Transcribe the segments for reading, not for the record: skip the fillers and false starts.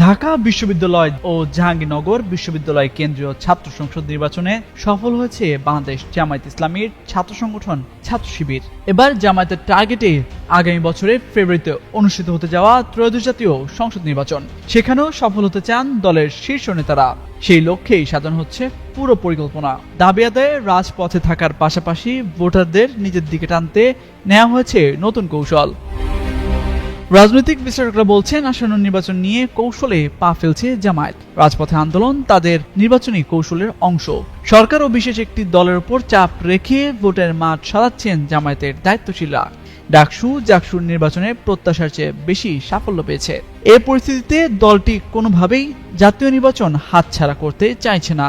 ঢাকা বিশ্ববিদ্যালয় ও জাহাঙ্গীরনগর বিশ্ববিদ্যালয় কেন্দ্রীয় ছাত্র সংসদ নির্বাচনে সফল হয়েছে বাংলাদেশ জামায়াত ইসলামীর ছাত্র সংগঠন ছাত্র শিবির। এবার জামায়াতের টার্গেটে আগামী বছরের ফেব্রুয়ারিতে অনুষ্ঠিত হতে যাওয়া ত্রয়োদশ জাতীয় সংসদ নির্বাচন, সেখানেও সফল হতে চান দলের শীর্ষ নেতারা। সেই লক্ষ্যেই সাজানো হচ্ছে পুরো পরিকল্পনা। দাবি আদায়ে রাজপথে থাকার পাশাপাশি ভোটারদের নিজের দিকে টানতে নেওয়া হয়েছে নতুন কৌশল। রাজনৈতিক বিশ্লেষকরা বলছেন, আসন্ন নির্বাচন নিয়ে কৌশলে পা ফেলছে জামায়াত। রাজপথে আন্দোলন তাদের নির্বাচনী কৌশলের অংশ। সরকার ও বিশেষ একটি দলের উপর চাপ রেখে ভোটের মাঠ সাজাচ্ছেন জামায়াতের দায়িত্বশীলরা। ডাকসু জাকসুর নির্বাচনে প্রত্যাশার চেয়ে বেশি সাফল্য পেয়েছে। এ পরিস্থিতিতে দলটি কোনোভাবেই জাতীয় নির্বাচন হাতছাড়া করতে চাইছে না।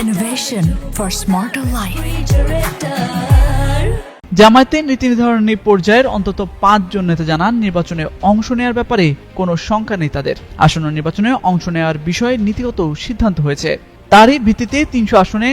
Innovation for smarter life. জামায়াতের নীতি নির্ধারণী পর্যায়ের অন্তত 5 জন নেতা জানান, নির্বাচনে অংশ নেওয়ার ব্যাপারে কোনো শঙ্কা নেই তাদের। আসন্ন নির্বাচনে অংশ নেওয়ার বিষয়ে নীতিগত সিদ্ধান্ত হয়েছে। তারই ভিত্তিতে 300 আসনে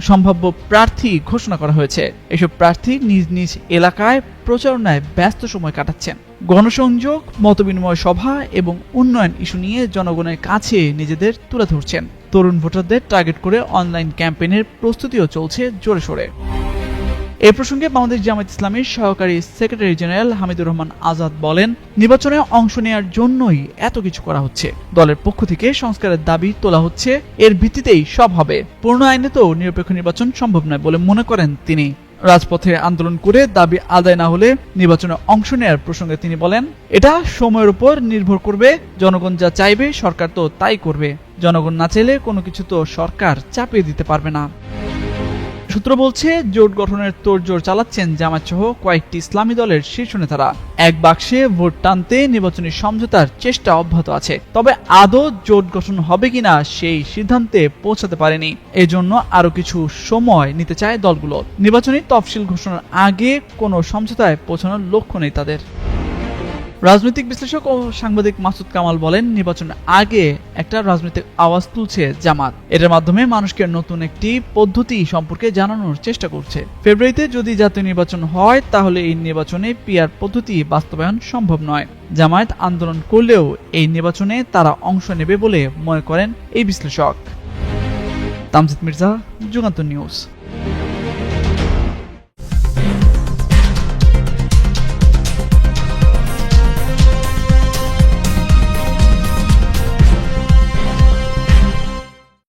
সম্ভাব্য প্রার্থী ঘোষণা করা হয়েছে। এসব প্রার্থী নিজ নিজ এলাকায় প্রচারণায় ব্যস্ত সময় কাটাচ্ছেন। গণসংযোগ, মতবিনিময় সভা এবং উন্নয়ন ইস্যু নিয়ে জনগণের কাছে নিজেদের তুলে ধরছেন। তরুণ ভোটারদের টার্গেট করে অনলাইন ক্যাম্পেইনের প্রস্তুতিও চলছে জোরে সোরে। এ প্রসঙ্গে বাংলাদেশ জামায়াত ইসলামীর সহকারী সেক্রেটারি জেনারেল হামিদুর রহমান আজাদ বলেন, নির্বাচনে অংশ নেওয়ার জন্যই এত কিছু করা হচ্ছে। দলের পক্ষ থেকে সংস্কারের দাবি তোলা হচ্ছে, এর ভিত্তিতেই সব হবে। পূর্ণ আইনে তো নিরপেক্ষ নির্বাচন সম্ভব নয় বলে মনে করেন তিনি। রাজপথে আন্দোলন করে দাবি আদায় না হলে নির্বাচনে অংশ নেওয়ার প্রসঙ্গে তিনি বলেন, এটা সময়ের উপর নির্ভর করবে। জনগণ যা চাইবে সরকার তো তাই করবে। জনগণ না চাইলে কোনো কিছু তো সরকার চাপিয়ে দিতে পারবে না। সূত্র বলছে, জোট গঠনের তোড়জোড় চালাচ্ছেন জামায়াত সহ কয়েকটি ইসলামী দলের শীর্ষ নেতারা। এক বাক্সে ভোট টানতে নির্বাচনী সমঝোতার চেষ্টা অব্যাহত আছে। তবে আদৌ জোট গঠন হবে কিনা সেই সিদ্ধান্তে পৌঁছাতে পারেনি। এজন্য আরো কিছু সময় নিতে চায় দলগুলো। নির্বাচনী তফসিল ঘোষণার আগে কোনো সমঝোতায় পৌঁছানোর লক্ষ্য নেই তাদের। রাজনৈতিক বিশ্লেষক ও সাংবাদিক মাসুদ কামাল বলেন, নির্বাচনের আগে একটা রাজনৈতিক আওয়াজ তুলছে জামাত। এটার মাধ্যমে মানুষকে নতুন একটি পদ্ধতি সম্পর্কে জানানোর চেষ্টা করছে। ফেব্রুয়ারিতে যদি জাতীয় নির্বাচন হয় তাহলে এই নির্বাচনে পিআর পদ্ধতি বাস্তবায়ন সম্ভব নয়। জামায়াত আন্দোলন করলেও এই নির্বাচনে তারা অংশ নেবে বলে মনে করেন এই বিশ্লেষক। তামজিদ মির্জা, যুগান্তর নিউজ।